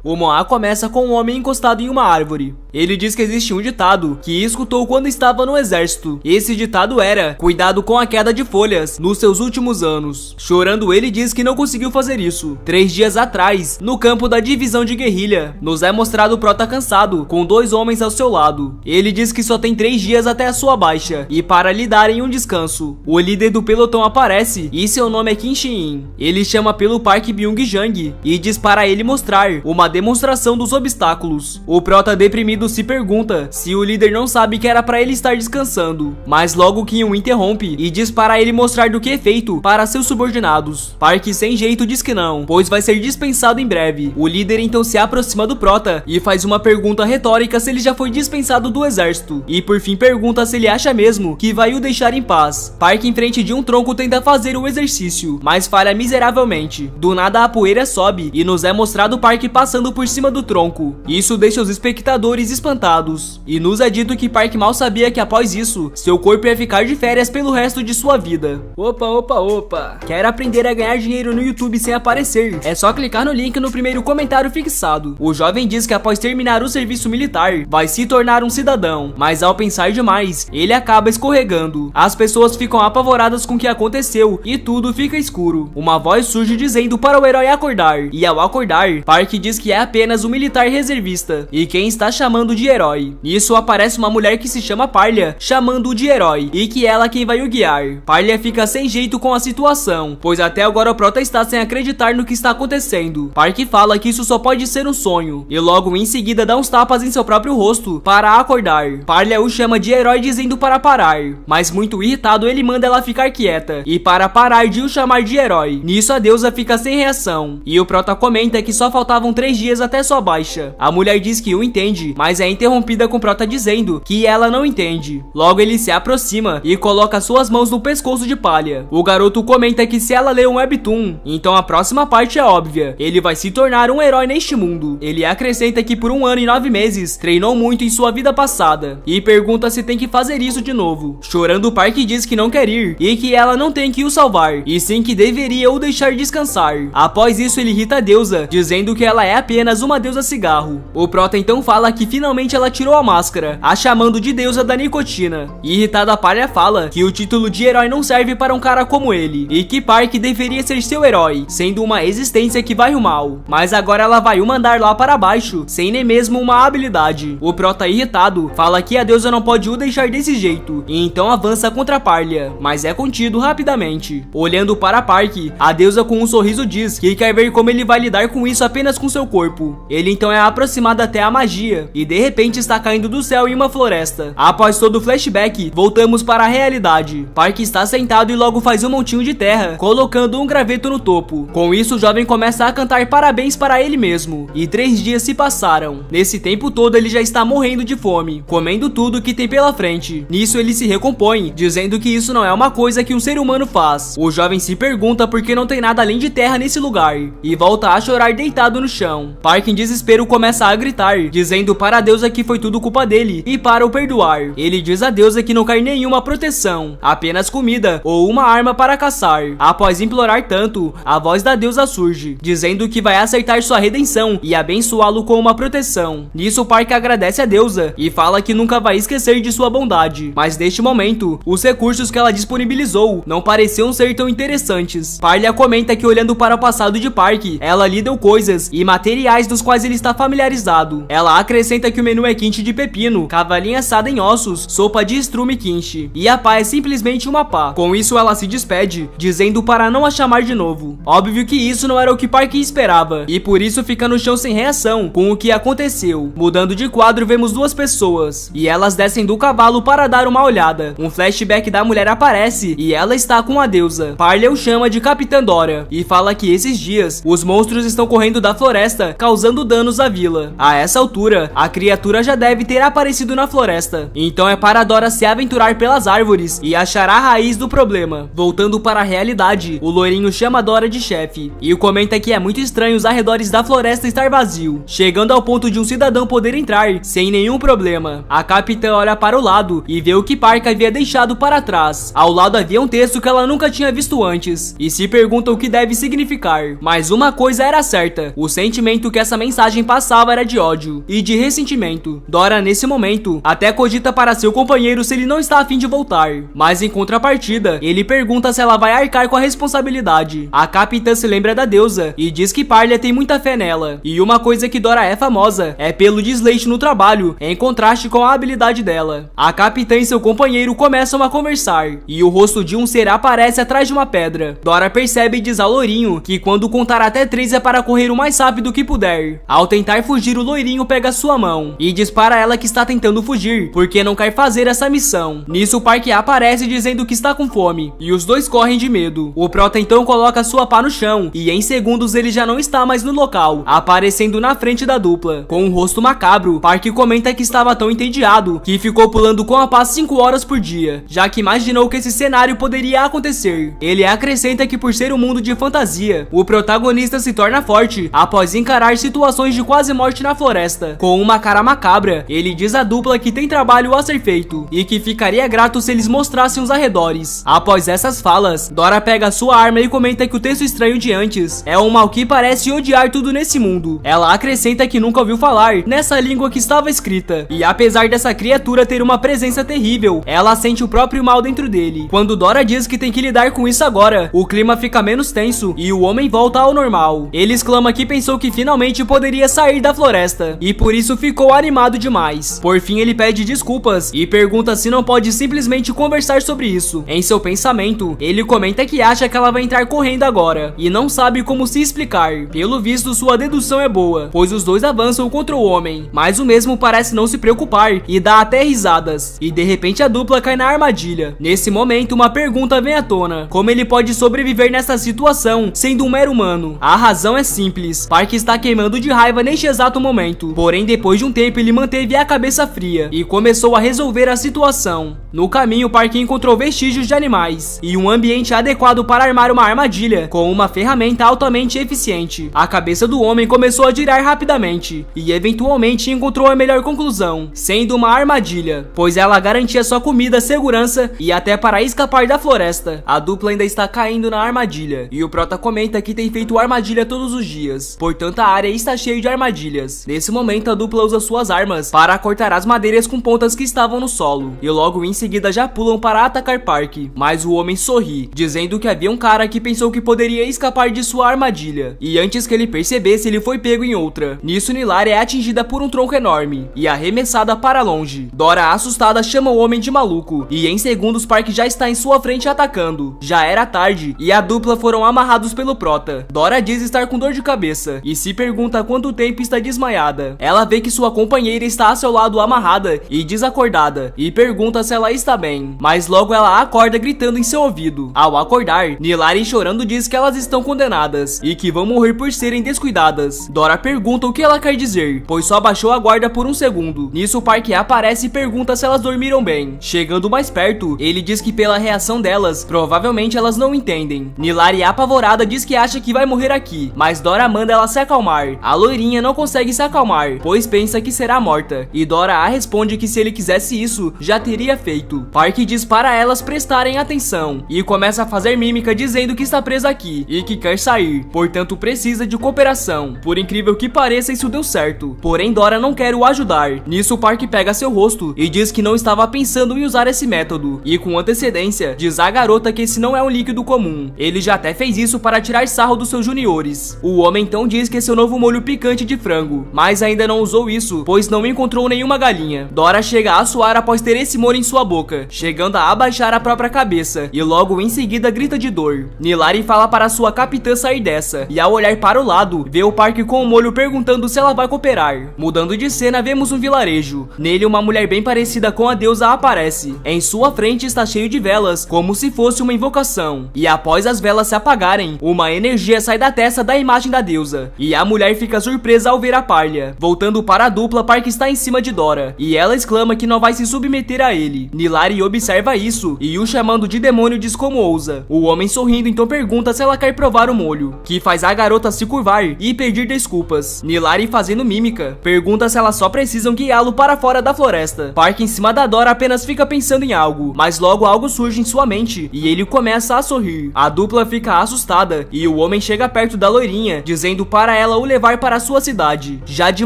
O Moá começa com um homem encostado em uma árvore. Ele diz que existe um ditado que escutou quando estava no exército. Esse ditado era: cuidado com a queda de folhas nos seus últimos anos. Chorando, ele diz que não conseguiu fazer isso. 3 dias atrás, no campo da divisão de guerrilha, nos é mostrado o prota cansado, com 2 homens ao seu lado. Ele diz que só tem 3 dias até a sua baixa, e para lhe darem um descanso. O líder do pelotão aparece, e seu nome é Kim Shin-in. Ele chama pelo Park Byung-jang, e diz para ele mostrar uma demonstração dos obstáculos. O prota deprimido se pergunta se o líder não sabe que era para ele estar descansando, mas logo Kim o interrompe e diz para ele mostrar do que é feito para seus subordinados. Park sem jeito diz que não, pois vai ser dispensado em breve. O líder então se aproxima do prota e faz uma pergunta retórica se ele já foi dispensado do exército, e por fim pergunta se ele acha mesmo que vai o deixar em paz. Park em frente de um tronco tenta fazer o exercício, mas falha miseravelmente. Do nada a poeira sobe e nos é mostrado Park passando por cima do tronco. Isso deixa os espectadores espantados, e nos é dito que Park mal sabia que após isso, seu corpo ia ficar de férias pelo resto de sua vida. Opa! Quer aprender a ganhar dinheiro no YouTube sem aparecer? É só clicar no link no primeiro comentário fixado. O jovem diz que após terminar o serviço militar, vai se tornar um cidadão, mas ao pensar demais, ele acaba escorregando. As pessoas ficam apavoradas com o que aconteceu e tudo fica escuro. Uma voz surge dizendo para o herói acordar, e ao acordar, Park diz que é apenas um militar reservista, e quem está chamando de herói. Nisso aparece uma mulher que se chama Parlia, chamando-o de herói, e que ela é quem vai o guiar. Parlia fica sem jeito com a situação, pois até agora o prota está sem acreditar no que está acontecendo. Park fala que isso só pode ser um sonho, e logo em seguida dá uns tapas em seu próprio rosto para acordar. Parlia o chama de herói dizendo para parar, mas muito irritado ele manda ela ficar quieta, e para parar de o chamar de herói. Nisso a deusa fica sem reação, e o prota comenta que só faltavam 3 dias até sua baixa. A mulher diz que o entende, mas é interrompida com o prota dizendo que ela não entende. Logo ele se aproxima e coloca suas mãos no pescoço de Parlia. O garoto comenta que se ela lê um webtoon, então a próxima parte é óbvia: ele vai se tornar um herói neste mundo. Ele acrescenta que por 1 ano e 9 meses treinou muito em sua vida passada, e pergunta se tem que fazer isso de novo. Chorando, Park diz que não quer ir, e que ela não tem que o salvar, e sim que deveria o deixar descansar. Após isso ele irrita a deusa, dizendo que ela é apenas uma deusa cigarro. O prota então fala que finalmente ela tirou a máscara, a chamando de deusa da nicotina. Irritada, Parlia fala que o título de herói não serve para um cara como ele, e que Park deveria ser seu herói, sendo uma existência que vai o mal. Mas agora ela vai o mandar lá para baixo, sem nem mesmo uma habilidade. O prota irritado fala que a deusa não pode o deixar desse jeito, e então avança contra Parlia, mas é contido rapidamente. Olhando para Park, a deusa com um sorriso diz que quer ver como ele vai lidar com isso apenas com seu corpo. Ele então é aproximado até a magia, e de repente está caindo do céu em uma floresta. Após todo o flashback, voltamos para a realidade. Park está sentado e logo faz um montinho de terra, colocando um graveto no topo. Com isso o jovem começa a cantar parabéns para ele mesmo, e 3 dias se passaram. Nesse tempo todo ele já está morrendo de fome, comendo tudo que tem pela frente. Nisso ele se recompõe, dizendo que isso não é uma coisa que um ser humano faz. O jovem se pergunta por que não tem nada além de terra nesse lugar, e volta a chorar deitado no chão. Park em desespero começa a gritar, dizendo para a deusa que foi tudo culpa dele e para o perdoar. Ele diz à deusa que não quer nenhuma proteção, apenas comida ou uma arma para caçar. Após implorar tanto, a voz da deusa surge, dizendo que vai aceitar sua redenção e abençoá-lo com uma proteção. Nisso Park agradece a deusa e fala que nunca vai esquecer de sua bondade, mas neste momento, os recursos que ela disponibilizou não pareciam ser tão interessantes. Parlia comenta que olhando para o passado de Park, ela lhe deu coisas e materiais dos quais ele está familiarizado. Ela acrescenta que o menu é quente de pepino, cavalinha assada em ossos, sopa de estrume quente, e a pá é simplesmente uma pá. Com isso ela se despede, dizendo para não a chamar de novo. Óbvio que isso não era o que Park esperava, e por isso fica no chão sem reação com o que aconteceu. Mudando de quadro, vemos 2 pessoas, e elas descem do cavalo para dar uma olhada. Um flashback da mulher aparece, e ela está com a deusa. Parlia o chama de Capitã Dora, e fala que esses dias, os monstros estão correndo da floresta, causando danos à vila. A essa altura, a criatura já deve ter aparecido na floresta, então é para Dora se aventurar pelas árvores e achar a raiz do problema. Voltando para a realidade, o loirinho chama Dora de chefe, e comenta que é muito estranho os arredores da floresta estar vazio, chegando ao ponto de um cidadão poder entrar sem nenhum problema. A capitã olha para o lado e vê o que Park havia deixado para trás. Ao lado havia um texto que ela nunca tinha visto antes, e se pergunta o que deve significar. Mas uma coisa era certa: o sentimento sentimento que essa mensagem passava era de ódio e de ressentimento. Dora, nesse momento, até cogita para seu companheiro se ele não está a fim de voltar, mas em contrapartida, ele pergunta se ela vai arcar com a responsabilidade. A capitã se lembra da deusa e diz que Parlia tem muita fé nela, e uma coisa que Dora é famosa é pelo desleixo no trabalho, em contraste com a habilidade dela. A capitã e seu companheiro começam a conversar, e o rosto de um ser aparece atrás de uma pedra. Dora percebe e diz ao loirinho que quando contar até 3 é para correr o mais rápido que puder. Ao tentar fugir, o loirinho pega sua mão e diz para ela que está tentando fugir, porque não quer fazer essa missão. Nisso, o Park aparece dizendo que está com fome, e os dois correm de medo. O prota então coloca sua pá no chão, e em segundos ele já não está mais no local, aparecendo na frente da dupla. Com um rosto macabro, Park comenta que estava tão entediado que ficou pulando com a pá 5 horas por dia, já que imaginou que esse cenário poderia acontecer. Ele acrescenta que por ser um mundo de fantasia, o protagonista se torna forte após encarar situações de quase morte na floresta. Com uma cara macabra, ele diz à dupla que tem trabalho a ser feito e que ficaria grato se eles mostrassem os arredores. Após essas falas, Dora pega sua arma e comenta que o texto estranho de antes é um mal que parece odiar tudo nesse mundo. Ela acrescenta que nunca ouviu falar nessa língua que estava escrita, e apesar dessa criatura ter uma presença terrível, ela sente o próprio mal dentro dele. Quando Dora diz que tem que lidar com isso agora, o clima fica menos tenso e o homem volta ao normal. Ele exclama que pensou que finalmente poderia sair da floresta, e por isso ficou animado demais. Por fim, ele pede desculpas e pergunta se não pode simplesmente conversar sobre isso. Em seu pensamento, ele comenta que acha que ela vai entrar correndo agora, e não sabe como se explicar. Pelo visto, sua dedução é boa, pois os dois avançam contra o homem, mas o mesmo parece não se preocupar e dá até risadas, e de repente a dupla cai na armadilha. Nesse momento, uma pergunta vem à tona: como ele pode sobreviver nessa situação sendo um mero humano? A razão é simples: Park está queimando de raiva neste exato momento, porém depois de um tempo ele manteve a cabeça fria e começou a resolver a situação. No caminho, Park encontrou vestígios de animais e um ambiente adequado para armar uma armadilha com uma ferramenta altamente eficiente. A cabeça do homem começou a girar rapidamente e eventualmente encontrou a melhor conclusão, sendo uma armadilha, pois ela garantia sua comida, segurança e até para escapar da floresta. A dupla ainda está caindo na armadilha e o prota comenta que tem feito armadilha todos os dias, portanto a área está cheia de armadilhas. Nesse momento, a dupla usa suas armas para cortar as madeiras com pontas que estavam no solo, e logo em seguida já pulam para atacar Park, mas o homem sorri, dizendo que havia um cara que pensou que poderia escapar de sua armadilha, e antes que ele percebesse, ele foi pego em outra. Nisso, Nilari é atingida por um tronco enorme e arremessada para longe. Dora, assustada, chama o homem de maluco, e em segundos Park já está em sua frente atacando. Já era tarde e a dupla foram amarrados pelo prota. Dora diz estar com dor de cabeça e se pergunta há quanto tempo está desmaiada. Ela vê que sua companheira está a seu lado amarrada e desacordada, e pergunta se ela está bem, mas logo ela acorda gritando em seu ouvido. Ao acordar, Nilari chorando diz que elas estão condenadas e que vão morrer por serem descuidadas. Dora pergunta o que ela quer dizer, pois só baixou a guarda por um segundo. Nisso, Park aparece e pergunta se elas dormiram bem. Chegando mais perto, ele diz que pela reação delas, provavelmente elas não entendem. Nilari, apavorada, diz que acha que vai morrer aqui, mas Dora manda ela se acalmar. A loirinha não consegue se acalmar, pois pensa que será morta, e Dora a responde que se ele quisesse isso, já teria feito. Park diz para elas prestarem atenção e começa a fazer mímica dizendo que está presa aqui e que quer sair, portanto precisa de cooperação. Por incrível que pareça, isso deu certo, porém Dora não quer o ajudar. Nisso, Park pega seu rosto e diz que não estava pensando em usar esse método, e com antecedência diz à garota que esse não é um líquido comum. Ele já até fez isso para tirar sarro dos seus juniores. O homem então diz que é seu novo molho picante de frango, mas ainda não usou isso, pois não encontrou nenhuma galinha. Dora chega a suar após ter esse molho em sua boca, chegando a abaixar a própria cabeça, e logo em seguida grita de dor. Nilari fala para sua capitã sair dessa, e ao olhar para o lado, vê o Park com o molho perguntando se ela vai cooperar. Mudando de cena, vemos um vilarejo. Nele, uma mulher bem parecida com a deusa aparece. Em sua frente está cheio de velas, como se fosse uma invocação, e após as velas se apagarem, uma energia sai da testa da imagem da deusa, e a mulher fica surpresa ao ver a Parlia. Voltando para a dupla, Park está em cima de Dora, e ela exclama que não vai se submeter a ele. Nilari observa isso e o chamando de demônio diz como ousa. O homem sorrindo então pergunta se ela quer provar o molho, que faz a garota se curvar e pedir desculpas. Nilari, fazendo mímica, pergunta se elas só precisam guiá-lo para fora da floresta. Park, em cima da Dora, apenas fica pensando em algo, mas logo algo surge em sua mente e ele começa a sorrir. A dupla fica assustada e o homem chega perto da loirinha, dizendo para ela o levar para sua cidade. Já de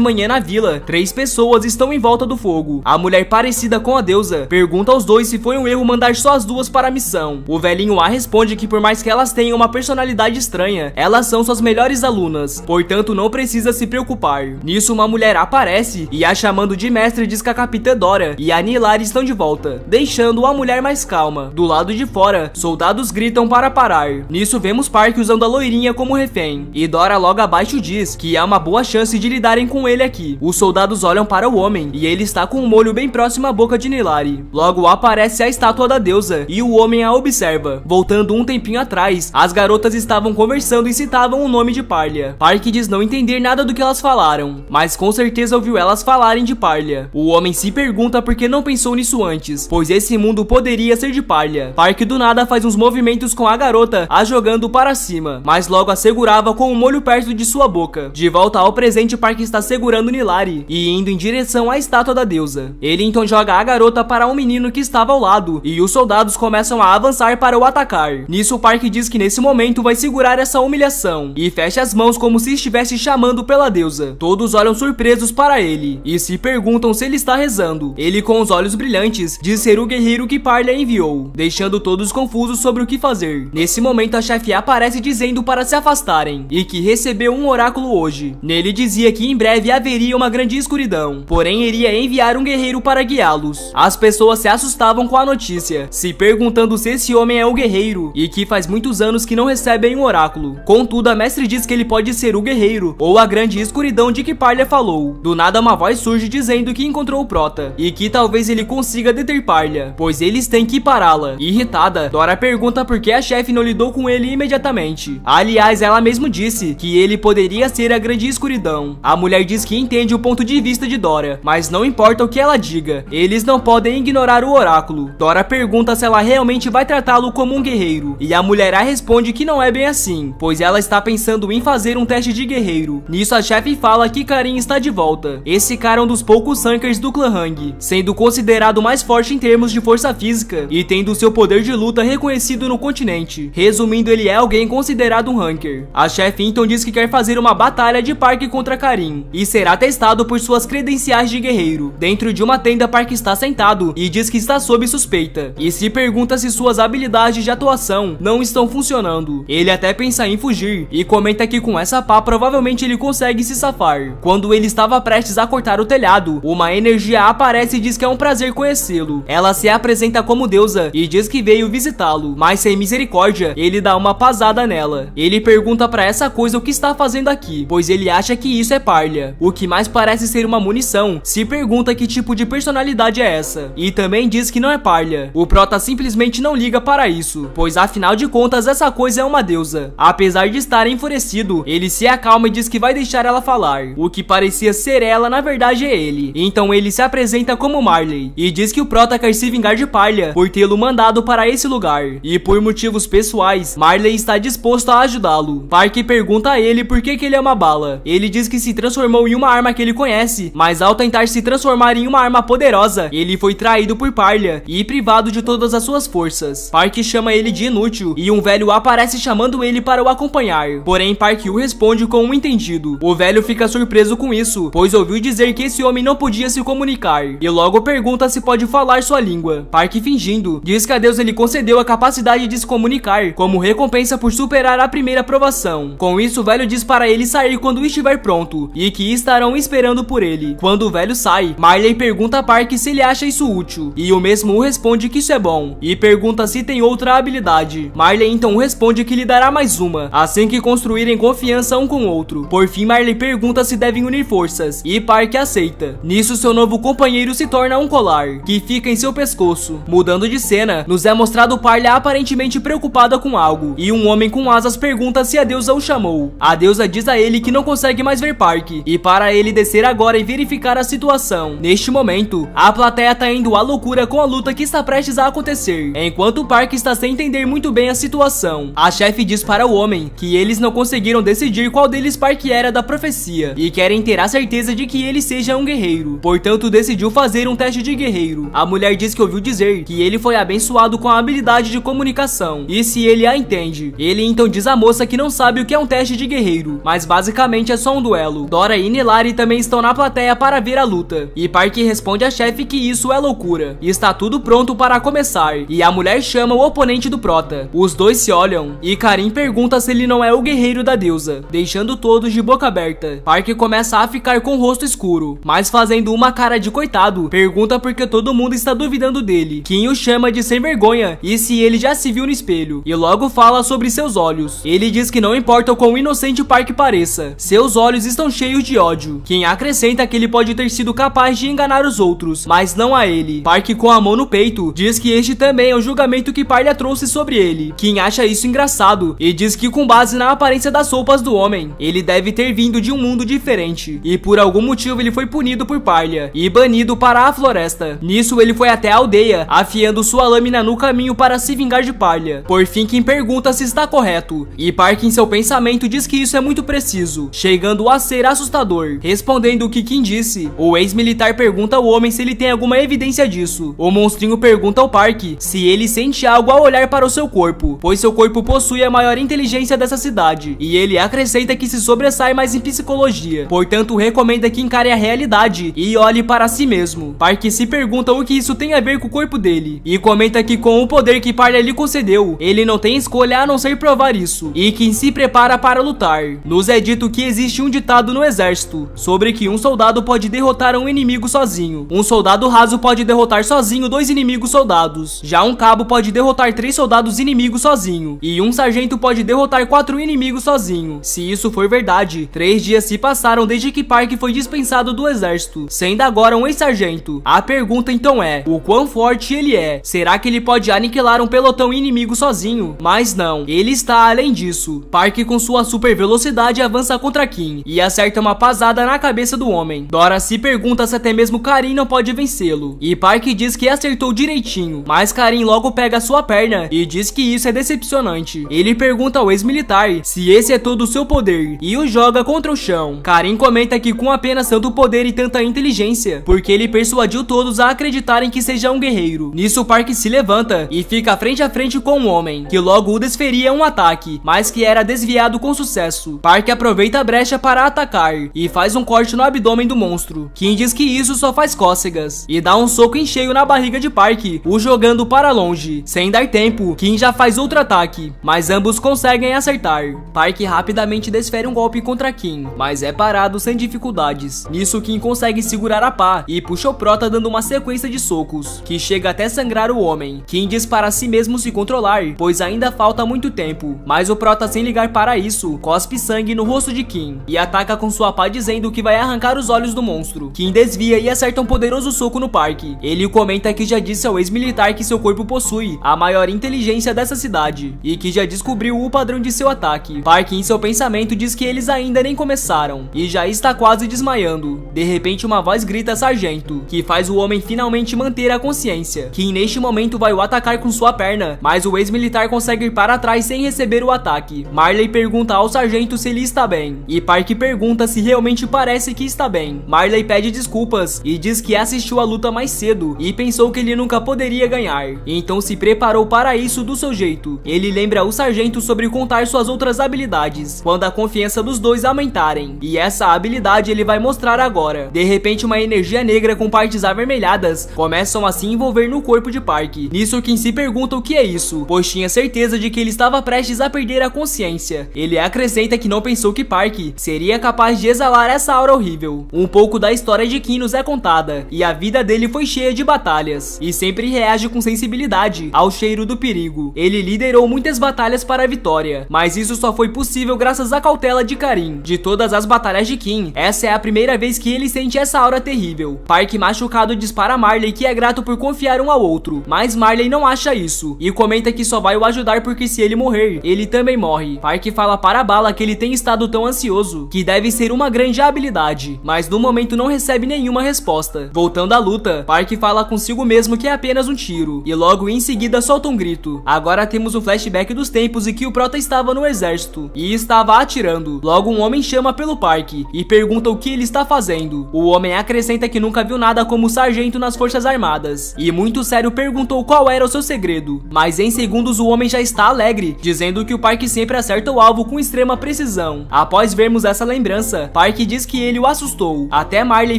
manhã na vila, 3 pessoas estão em volta do fogo. A mulher, parecida com a deusa, pergunta aos dois se foi um erro mandar só as duas para a missão. O velhinho A responde que por mais que elas tenham uma personalidade estranha, elas são suas melhores alunas, portanto não precisa se preocupar. Nisso, uma mulher aparece e a chamando de mestre diz que a capitã Dora e a Nilari estão de volta, deixando a mulher mais calma. Do lado de fora, soldados gritam para parar. Nisso, vemos Park usando a loirinha como refém, e Dora logo abaixo diz que há uma boa chance de lidarem com ele aqui. Os soldados olham para o homem e ele está com um molho bem próximo à boca de Nilari. Logo aparece a estátua da deusa e o homem a observa. Voltando um tempinho atrás, as garotas estavam conversando e citavam o nome de Parlia. Park diz não entender nada do que elas falaram, mas com certeza ouviu elas falarem de Parlia. O homem se pergunta por que não pensou nisso antes, pois esse mundo poderia ser de Parlia. Park do nada faz uns movimentos com a garota, a jogando para cima, mas logo a segurava com o molho perto de sua boca. De volta ao presente, Park está segurando Nilari e indo em direção à estátua da deusa. Ele então joga a garota para um menino que estava ao lado e os soldados começam a avançar para o atacar. Nisso, Park diz que nesse momento vai segurar essa humilhação e fecha as mãos como se estivesse chamando pela deusa. Todos olham surpresos para ele e se perguntam se ele está rezando. Ele, com os olhos brilhantes, diz ser o guerreiro que Parlia enviou, deixando todos confusos sobre o que fazer. Nesse momento, a chefe aparece dizendo para se afastarem e que recebeu um oráculo hoje. Nele dizia que em breve haveria uma grande escuridão, porém iria enviar um guerreiro para guiá-los. As pessoas se assustavam com a notícia, se perguntando se esse homem é o guerreiro e que faz muitos anos que não recebem um oráculo. Contudo, a mestre diz que ele pode ser o guerreiro ou a grande escuridão de que Parlia falou. Do nada, uma voz surge dizendo que encontrou o Prota e que talvez ele consiga deter Parlia, pois eles têm que pará-la. Irritada, Dora pergunta por que a chefe não lidou com ele imediatamente. Aliás, ela mesmo disse que ele poderia ser a grande escuridão. A mulher diz que entende o ponto de vista de Dora, mas não importa o que ela diga, eles não podem ignorar o oráculo. Dora pergunta se ela realmente vai tratá-lo como um guerreiro, e a mulher a responde que não é bem assim, pois ela está pensando em fazer um teste de guerreiro. Nisso, a chefe fala que Karin está de volta. Esse cara é um dos poucos Hunkers do clã Hang, sendo considerado o mais forte em termos de força física e tendo seu poder de luta reconhecido no continente. Resumindo, ele é alguém considerado um Hunker. A chefe então diz que quer fazer uma batalha de Park contra Karin e será testado por suas credenciais de guerreiro. Dentro de uma tenda, Park está sentado e diz que está sob suspeita e se pergunta se suas habilidades de atuação não estão funcionando. Ele até pensa em fugir e comenta que com essa pá provavelmente ele consegue se safar. Quando ele estava prestes a cortar o telhado, uma energia aparece e diz que é um prazer conhecê-lo. Ela se apresenta como deusa e diz que veio visitá-lo, mas sem misericórdia, ele dá uma pasada nela. Ele pergunta pra essa coisa o que está fazendo aqui, pois ele acha que isso é Parlia. O que mais parece ser uma munição, se pergunta que tipo de personalidade é essa, e também diz que não é Parlia. O Prota simplesmente não liga para isso, pois afinal de contas essa coisa é uma deusa. Apesar de estar enfurecido, ele se acalma e diz que vai deixar ela falar. O que parecia ser ela, na verdade é ele. Então ele se apresenta como Marley e diz que o Prota quer se vingar de Parlia por tê-lo mandado para esse lugar, e por motivos pessoais, Marley está disposto a ajudá-lo. Park pergunta a ele por que ele é uma bala. Ele diz que se transformou em uma arma que ele conhece, mas ao tentar se transformar em uma arma poderosa, ele foi traído por Parlia e privado de todas as suas forças. Park chama ele de inútil e um velho aparece chamando ele para o acompanhar, porém Park o responde com um entendido. O velho fica surpreso com isso, pois ouviu dizer que esse homem não podia se comunicar e logo pergunta se pode falar sua língua. Park, fingindo, diz que a deusa lhe concedeu a capacidade de se comunicar como recompensa por superar a primeira provação. Com isso, o velho diz para ele sair quando estiver pronto e que estarão esperando por ele. Quando o velho sai, Marley pergunta a Park se ele acha isso útil e o mesmo responde que isso é bom e pergunta se tem outra habilidade. Marley então responde que lhe dará mais uma assim que construírem confiança um com o outro. Por fim, Marley pergunta se devem unir forças e Park aceita. Nisso, seu novo companheiro se torna um colar que fica em seu pescoço. Mudando de cena, nos é mostrado Parlia aparentemente preocupada com algo e um homem com asas pergunta se a deusa o chamou. A deusa diz a ele que não consegue mais ver Park e para ele descer agora e verificar a situação. Neste momento, a plateia tá indo à loucura loucura com a luta que está prestes a acontecer, enquanto Park está sem entender muito bem a situação. A chefe diz para o homem que eles não conseguiram decidir qual deles Park era da profecia e querem ter a certeza de que ele seja um guerreiro, portanto decidiu fazer um teste de guerreiro. A mulher diz que ouviu dizer que ele foi abençoado com a habilidade de comunicação, e se ele a entende, ele então diz à moça que não sabe o que é um teste de guerreiro, mas basicamente é só um duelo. Dora e Nilari também estão na plateia para ver a luta, e Park responde à chefe que isso é loucura. Está tudo pronto para começar, e a mulher chama o oponente do prota. Os dois se olham, e Karin pergunta se ele não é o guerreiro da deusa, deixando todos de boca aberta. Park começa a ficar com o rosto escuro, mas fazendo uma cara de coitado, pergunta porque todo mundo está duvidando dele. Kim o chama de sem vergonha e se ele já se viu no espelho, e logo fala sobre seus olhos. Ele diz que não importa o quão inocente Park pareça, seus olhos estão cheios de ódio. Kim acrescenta que ele pode ter sido capaz de enganar os outros, mas não a ele. Park, com a mão no peito, diz que este também é o julgamento que Parlia trouxe sobre ele. Kim acha isso engraçado e diz que, com base na aparência das roupas do homem, ele deve ter vindo de um mundo diferente, e por algum motivo ele foi punido por Parlia e banido para a floresta. Nisso ele foi até a aldeia, afiando sua lâmina no caminho para se vingar de Parlia. Por fim, Kim pergunta se está correto, e Park em seu pensamento diz que isso é muito preciso, chegando a ser assustador. Respondendo o que Kim disse, o ex-militar pergunta ao homem se ele tem alguma evidência disso. O monstrinho pergunta ao Park se ele sente algo ao olhar para o seu corpo, pois seu corpo possui a maior inteligência dessa cidade, e ele acrescenta que se sobressai mais em psicologia, portanto recomenda que encare a realidade e olhe para si mesmo. Park se pergunta o que isso tem a ver com o corpo dele, e comenta que com o poder que Parlia lhe concedeu, ele não tem escolha a não ser provar isso, e que se prepara para lutar. Nos é dito que existe um ditado no exército, sobre que um soldado pode derrotar um inimigo sozinho. Um soldado raso pode derrotar sozinho 2 inimigos soldados, já um cabo pode derrotar 3 soldados inimigos sozinho, e um sargento pode derrotar 4 inimigos sozinho. Se isso for verdade, 3 dias se passaram desde que Park foi dispensado do exército, sendo agora um ex-sargento. A pergunta então é, o quão forte ele é? Será que ele pode aniquilar um pelotão inimigo sozinho? Mas não, ele está além disso. Park, com sua super velocidade, avança contra Kim e acerta uma pasada na cabeça do homem. Dora se pergunta se até mesmo Karin não pode vencê-lo, e Park diz que acertou direitinho, mas Karin logo pega sua perna e diz que isso é decepcionante. Ele pergunta ao ex-militar se esse é todo o seu poder e o joga contra o chão. Karin comenta que com apenas tanto poder e tanta inteligência, porque ele persuadiu todos a acreditarem que seja um guerreiro. Nisso Park se levanta e fica frente a frente com o homem, que logo o desferia um ataque, mas que era desviado com sucesso. Park aproveita a brecha para atacar e faz um corte no abdômen do monstro. Kim diz que isso só faz cócegas e dá um soco em cheio na barriga de Park, o jogando para longe. Sem dar tempo, Kim já faz outro ataque, mas ambos conseguem acertar. Park rapidamente desfere um golpe contra Kim, mas é parado sem dificuldades. Nisso, Kim consegue segurar a pá e puxa o prota dando uma sequência de socos, que chega até sangrar o homem. Kim diz para si mesmo se controlar, pois ainda falta muito tempo, mas o prota, sem ligar para isso, cospe sangue no rosto de Kim e ataca com sua pá dizendo que vai arrancar os olhos do monstro. Kim desvia e acerta um poderoso soco no Park. Ele comenta que já disse ao ex-militar que seu corpo possui a maior inteligência dessa cidade e que já descobriu o padrão de seu ataque. Park, em seu pensamento, diz que eles ainda nem começaram e já está quase desmaiando. De repente, uma voz grita sargento, que faz o homem finalmente manter a consciência. Kim neste momento vai o atacar com sua perna, mas o ex-militar consegue ir para trás sem receber o ataque. Marley pergunta ao sargento se ele está bem, e Park pergunta se realmente parece que está bem. Marley pede desculpas e diz que assistiu a luta mais cedo e pensou que ele nunca poderia ganhar, então se preparou para isso do seu jeito. Ele lembra o sargento sobre contar suas outras habilidades, quando a confiança dos dois aumentarem, e essa habilidade ele vai mostrar agora. De repente, uma energia negra com partes avermelhadas começam a se envolver no corpo de Park. Nisso, Kim se pergunta o que é isso, pois tinha certeza de que ele estava prestes a perder a consciência. Ele acrescenta que não pensou que Park seria capaz de exalar essa aura horrível. Um pouco da história de Kim nos é contada, e a vida dele foi cheia de batalhas, e sempre reage com sensibilidade ao cheiro do perigo. Ele liderou muitas batalhas para a vitória, mas isso só foi possível graças à cautela de Karin. De todas as batalhas de Kim, essa é a primeira vez que ele sente essa aura terrível. Park, machucado, diz para Marley que é grato por confiar um ao outro, mas Marley não acha isso e comenta que só vai o ajudar porque se ele morrer, ele também morre. Park fala para Bala que ele tem estado tão ansioso que deve ser uma grande habilidade, mas no momento não recebe nenhuma resposta. Voltando à luta, Park fala fala consigo mesmo que é apenas um tiro, e logo em seguida solta um grito. Agora temos o flashback dos tempos em que o prota estava no exército e estava atirando. Logo um homem chama pelo Park e pergunta o que ele está fazendo. O homem acrescenta que nunca viu nada como sargento nas forças armadas e muito sério perguntou qual era o seu segredo, mas em segundos o homem já está alegre, dizendo que o Park sempre acerta o alvo com extrema precisão. Após vermos essa lembrança, Park diz que ele o assustou. Até Marley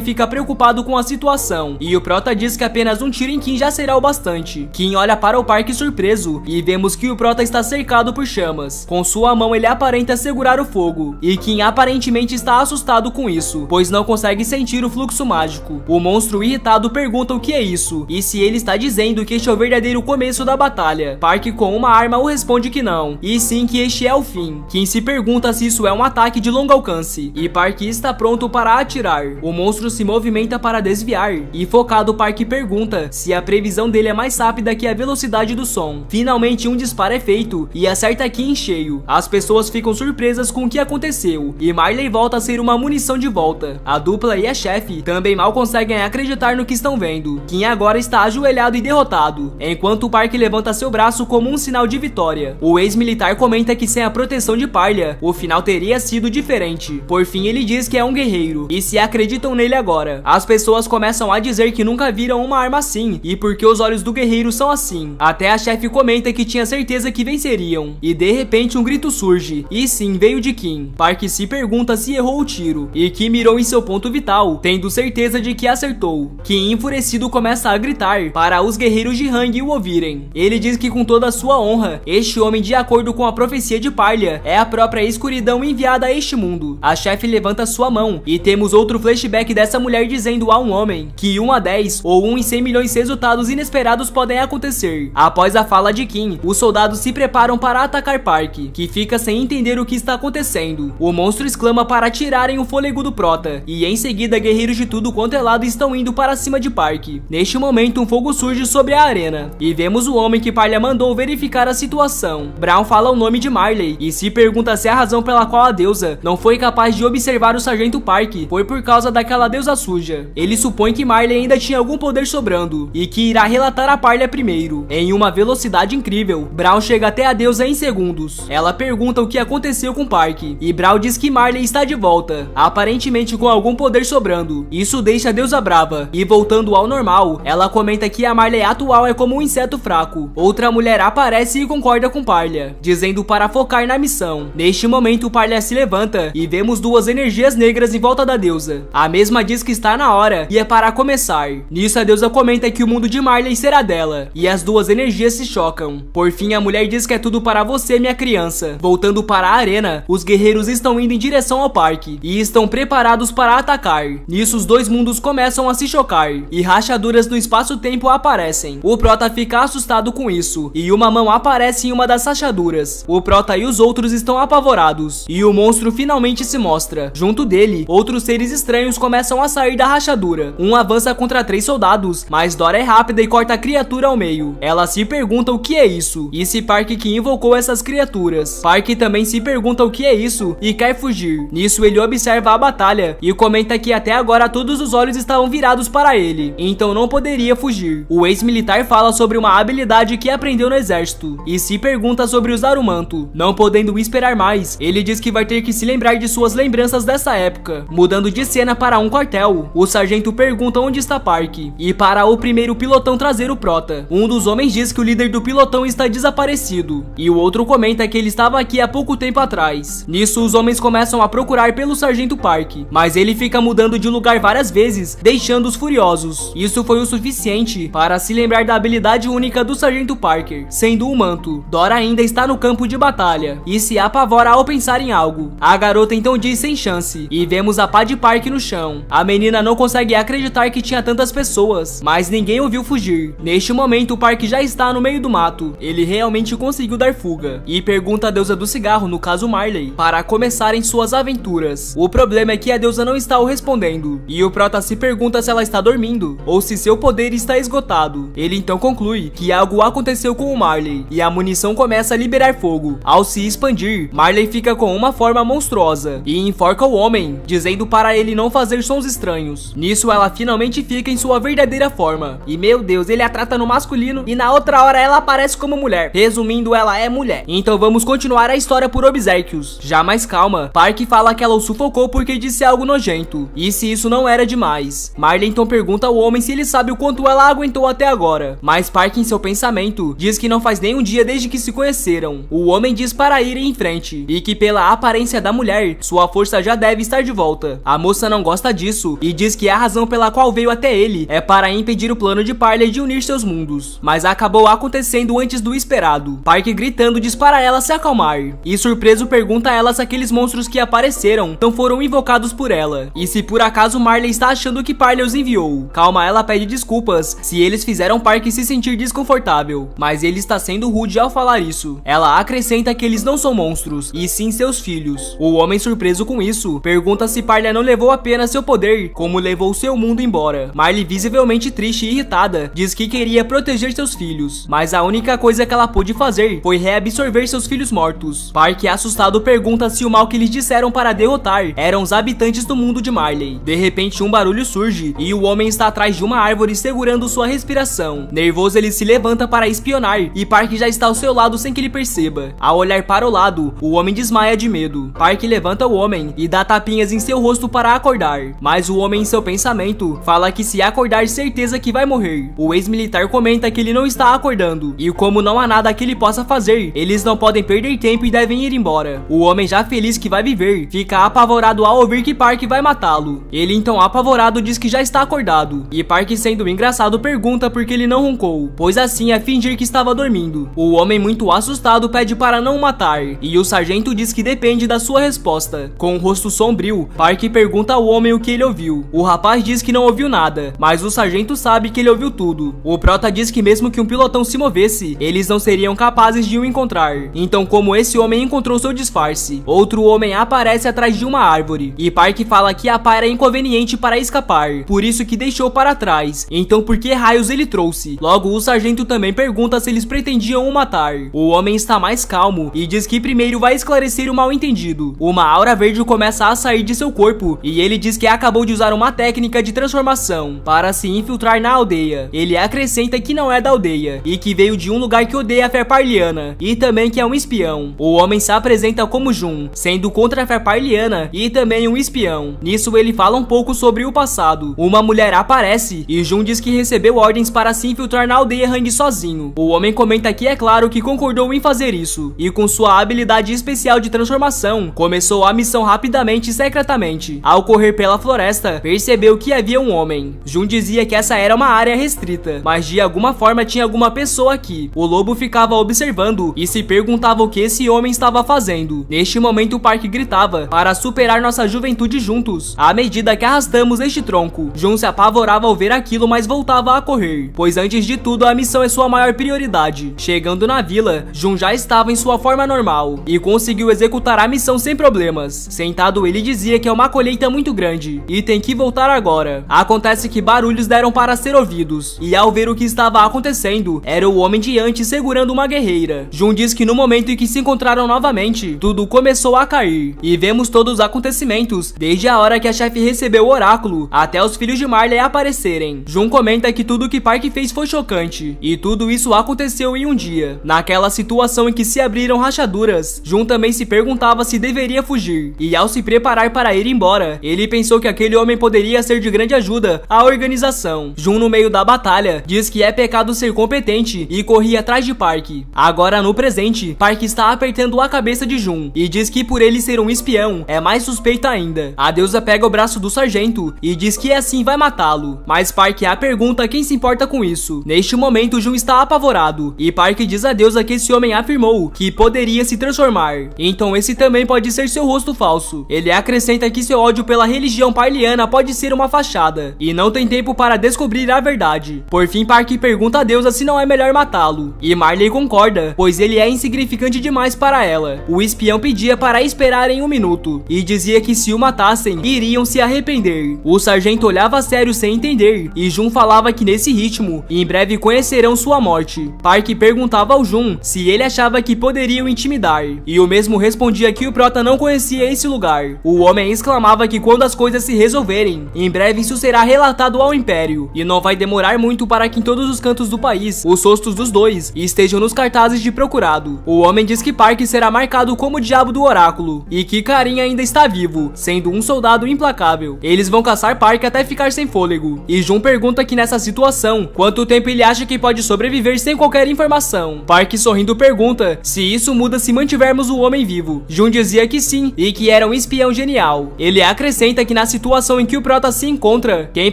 fica preocupado com a situação e o prota diz que apenas um tiro em Kim já será o bastante. Kim olha para o Park surpreso e vemos que o prota está cercado por chamas. Com sua mão ele aparenta segurar o fogo e Kim aparentemente está assustado com isso, pois não consegue sentir o fluxo mágico. O monstro irritado pergunta o que é isso e se ele está dizendo que este é o verdadeiro começo da batalha. Park com uma arma o responde que não, e sim que este é o fim. Kim se pergunta se isso é um ataque de longo alcance e Park está pronto para atirar. O monstro se movimenta para desviar e focado Park pergunta se a previsão dele é mais rápida que a velocidade do som. Finalmente um disparo é feito e acerta Kim em cheio. As pessoas ficam surpresas com o que aconteceu e Marley volta a ser uma munição de volta. A dupla e a chefe também mal conseguem acreditar no que estão vendo. Kim agora está ajoelhado e derrotado, enquanto Park levanta seu braço como um sinal de vitória. O ex-militar comenta que sem a proteção de Parlia, o final teria sido diferente. Por fim ele diz que é um guerreiro e se acreditam nele agora. As pessoas começam a dizer que nunca viram uma arma assim e porque os olhos do guerreiro são assim. Até a chefe comenta que tinha certeza que venceriam e de repente um grito surge e sim, veio de Kim. Park se pergunta se errou o tiro e Kim mirou em seu ponto vital, tendo certeza de que acertou. Kim enfurecido começa a gritar para os guerreiros de Hang o ouvirem. Ele diz que com toda a sua honra, este homem, de acordo com a profecia de Parlia, é a própria escuridão enviada a este mundo. A chefe levanta sua mão e temos outro flashback dessa mulher dizendo a um homem que 1 a 10 ou 1 em 100 milhões resultados inesperados podem acontecer. Após a fala de Kim, os soldados se preparam para atacar Park, que fica sem entender o que está acontecendo. O monstro exclama para tirarem o fôlego do prota e em seguida guerreiros de tudo quanto é lado estão indo para cima de Park. Neste momento um fogo surge sobre a arena e vemos o homem que Parlia mandou verificar a situação. Brown fala o nome de Marley e se pergunta se a razão pela qual a deusa não foi capaz de observar o sargento Park foi por causa daquela deusa suja. Ele supõe que Marley ainda tinha algum poder sobrando e que irá relatar a Parlia primeiro. Em uma velocidade incrível, Brown chega até a deusa em segundos. Ela pergunta o que aconteceu com Park e Brown diz que Marley está de volta, aparentemente com algum poder sobrando. Isso deixa a deusa brava e voltando ao normal, ela comenta que a Marley atual é como um inseto fraco. Outra mulher aparece e concorda com Parlia, dizendo para focar na missão. Neste momento Parlia se levanta e vemos duas energias negras em volta da deusa. A mesma diz que está na hora e é para começar. Nisso a deusa comenta que o mundo de Marley será dela e as duas energias se chocam. Por fim a mulher diz que é tudo para você, minha criança. Voltando para a arena, os guerreiros estão indo em direção ao parque e estão preparados para atacar. Nisso os dois mundos começam a se chocar e rachaduras no espaço-tempo aparecem. O prota fica assustado com isso e uma mão aparece em uma das rachaduras. O prota e os outros estão apavorados e o monstro finalmente se mostra. Junto dele, outros seres estranhos começam a sair da rachadura. Um avança contra 3 soldados, mas Dora é rápida e corta a criatura ao meio. Ela se pergunta o que é isso e se Park que invocou essas criaturas. Park também se pergunta o que é isso e quer fugir. Nisso ele observa a batalha e comenta que até agora todos os olhos estavam virados para ele, então não poderia fugir. O ex-militar fala sobre uma habilidade que aprendeu no exército e se pergunta sobre usar o manto. Não podendo esperar mais, ele diz que vai ter que se lembrar de suas lembranças dessa época. Mudando de cena para um quartel, o sargento pergunta onde está Park e para o primeiro pilotão trazer o prota. Um dos homens diz que o líder do pilotão está desaparecido e o outro comenta que ele estava aqui há pouco tempo atrás. Nisso os homens começam a procurar pelo sargento Park, mas ele fica mudando de lugar várias vezes, deixando-os furiosos. Isso foi o suficiente para se lembrar da habilidade única do sargento Parker, sendo o manto. Dora ainda está no campo de batalha e se apavora ao pensar em algo. A garota então diz sem chance e vemos a pá de Park no chão. A menina não consegue acreditar que tinha tantas pessoas, mas ninguém o viu fugir. Neste momento o Park já está no meio do mato. Ele realmente conseguiu dar fuga e pergunta à deusa do cigarro, no caso Marley, para começarem suas aventuras. O problema é que a deusa não está o respondendo e o prota se pergunta se ela está dormindo ou se seu poder está esgotado. Ele então conclui que algo aconteceu com o Marley e a munição começa a liberar fogo. Ao se expandir, Marley fica com uma forma monstruosa e enforca o homem, dizendo para ele não fazer sons estranhos. Nisso ela finalmente fica em sua verdadeira verdadeira forma. E meu Deus, ele a trata no masculino e na outra hora ela aparece como mulher. Resumindo, ela é mulher. Então vamos continuar a história por Obsequious. Já mais calma, Park fala que ela o sufocou porque disse algo nojento. E se isso não era demais? Marley então pergunta ao homem se ele sabe o quanto ela aguentou até agora. Mas Park, em seu pensamento, diz que não faz nem um dia desde que se conheceram. O homem diz para ir em frente e que pela aparência da mulher, sua força já deve estar de volta. A moça não gosta disso e diz que a razão pela qual veio até ele é para impedir o plano de Parley de unir seus mundos. Mas acabou acontecendo antes do esperado. Park, gritando, diz para ela se acalmar. E surpreso pergunta a ela se aqueles monstros que apareceram não foram invocados por ela. E se por acaso Marley está achando que Parley os enviou. Calma, ela pede desculpas se eles fizeram Park se sentir desconfortável. Mas ele está sendo rude ao falar isso. Ela acrescenta que eles não são monstros, e sim seus filhos. O homem, surpreso com isso, pergunta se Parley não levou apenas seu poder, como levou seu mundo embora. Marley, visivelmente triste e irritada, diz que queria proteger seus filhos, mas a única coisa que ela pôde fazer foi reabsorver seus filhos mortos. Park, assustado, pergunta se o mal que lhes disseram para derrotar eram os habitantes do mundo de Marley. De repente, um barulho surge e o homem está atrás de uma árvore segurando sua respiração. Nervoso, ele se levanta para espionar e Park já está ao seu lado sem que ele perceba. Ao olhar para o lado, o homem desmaia de medo. Park levanta o homem e dá tapinhas em seu rosto para acordar, mas o homem, em seu pensamento, fala que se acordar, certeza que vai morrer. O ex-militar comenta que ele não está acordando e como não há nada que ele possa fazer, eles não podem perder tempo e devem ir embora. O homem, já feliz que vai viver, fica apavorado ao ouvir que Park vai matá-lo. Ele então, apavorado, diz que já está acordado e Park, sendo engraçado, pergunta por que ele não roncou, pois assim é fingir que estava dormindo. O homem, muito assustado, pede para não o matar e o sargento diz que depende da sua resposta. Com o rosto sombrio, Park pergunta ao homem o que ele ouviu. O rapaz diz que não ouviu nada, mas o sargento sabe que ele ouviu tudo. O prota diz que mesmo que um pilotão se movesse, eles não seriam capazes de o encontrar. Então, como esse homem encontrou seu disfarce, outro homem aparece atrás de uma árvore e Park fala que a pá era inconveniente para escapar, por isso que deixou para trás. Então, por que raios ele trouxe? Logo, o sargento também pergunta se eles pretendiam o matar. O homem está mais calmo e diz que primeiro vai esclarecer o mal-entendido. Uma aura verde começa a sair de seu corpo e ele diz que acabou de usar uma técnica de transformação para se infiltrar na aldeia. Ele acrescenta que não é da aldeia e que veio de um lugar que odeia a fé parliana e também que é um espião. O homem se apresenta como Jun, sendo contra a fé parliana e também um espião. Nisso ele fala um pouco sobre o passado. Uma mulher aparece e Jun diz que recebeu ordens para se infiltrar na aldeia Hang sozinho. O homem comenta que é claro que concordou em fazer isso e com sua habilidade especial de transformação, começou a missão rapidamente e secretamente. Ao correr pela floresta, percebeu que havia um homem. Jun dizia que essa era uma área restrita, mas de alguma forma tinha alguma pessoa aqui. O lobo ficava observando e se perguntava o que esse homem estava fazendo. Neste momento, o Park gritava para superar nossa juventude juntos, à medida que arrastamos este tronco. Jun se apavorava ao ver aquilo, mas voltava a correr, pois antes de tudo a missão é sua maior prioridade. Chegando na vila, Jun já estava em sua forma normal e conseguiu executar a missão sem problemas. Sentado, ele dizia que é uma colheita muito grande e tem que voltar agora. Acontece que barulhos deram para ser ouvidos e ao ver o que estava acontecendo, era o homem de antes segurando uma guerreira. Jun diz que no momento em que se encontraram novamente, tudo começou a cair e vemos todos os acontecimentos, desde a hora que a chefe recebeu o oráculo até os filhos de Marley aparecerem. Jun comenta que tudo que Park fez foi chocante e tudo isso aconteceu em um dia. Naquela situação em que se abriram rachaduras, Jun também se perguntava se deveria fugir e ao se preparar para ir embora, ele pensou que aquele homem poderia ser de grande ajuda à organização. Jun, no meio da batalha, diz que é pecado ser competente e corria atrás de Park. Agora, no presente, Park está apertando a cabeça de Jun e diz que por ele ser um espião, é mais suspeita ainda. A deusa pega o braço do sargento e diz que assim vai matá-lo, mas Park a pergunta quem se importa com isso. Neste momento, Jun está apavorado e Park diz à deusa que esse homem afirmou que poderia se transformar, então esse também pode ser seu rosto falso. Ele acrescenta que seu ódio pela religião parliana pode ser uma fachada e não tem tempo para descobrir a verdade. Por fim, Park pergunta à deusa se não é melhor matá-lo e Marley concorda, pois ele é insignificante demais para ela. O espião pedia para esperarem um minuto e dizia que se o matassem, iriam se arrepender. O sargento olhava a sério sem entender e Jun falava que nesse ritmo, em breve conhecerão sua morte. Park perguntava ao Jun se ele achava que poderiam intimidar e o mesmo respondia que o prota não conhecia esse lugar. O homem exclamava que quando as coisas se resolverem, em breve isso será relatado ao Império. Império, e não vai demorar muito para que em todos os cantos do país os rostos dos dois estejam nos cartazes de procurado. O homem diz que Park será marcado como o diabo do oráculo e que Karin ainda está vivo, sendo um soldado implacável. Eles vão caçar Park até ficar sem fôlego, e Jun pergunta que nessa situação, quanto tempo ele acha que pode sobreviver sem qualquer informação. Park sorrindo pergunta se isso muda se mantivermos o homem vivo. Jun dizia que sim, e que era um espião genial. Ele acrescenta que na situação em que o prota se encontra, quem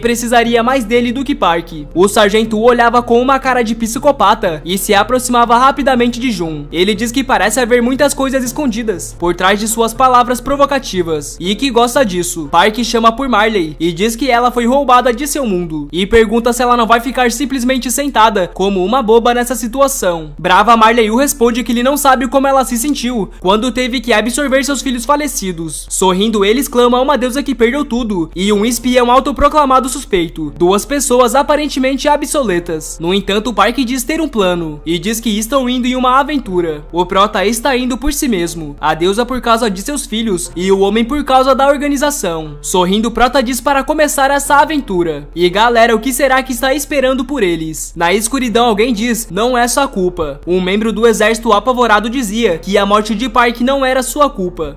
precisaria mais dele do que Park? O sargento o olhava com uma cara de psicopata e se aproximava rapidamente de Jun. Ele diz que parece haver muitas coisas escondidas por trás de suas palavras provocativas e que gosta disso. Park chama por Marley e diz que ela foi roubada de seu mundo e pergunta se ela não vai ficar simplesmente sentada como uma boba nessa situação. Brava, Marley o responde que ele não sabe como ela se sentiu quando teve que absorver seus filhos falecidos. Sorrindo, ele exclama a uma deusa que perdeu tudo e um espião autoproclamado suspeito. Duas pessoas aparentemente obsoletas. No entanto, Park diz ter um plano e diz que estão indo em uma aventura. O prota está indo por si mesmo, a deusa por causa de seus filhos e o homem por causa da organização. Sorrindo, Prota diz para começar essa aventura. E galera, o que será que está esperando por eles? Na escuridão, alguém diz, não é sua culpa. Um membro do exército apavorado dizia que a morte de Park não era sua culpa.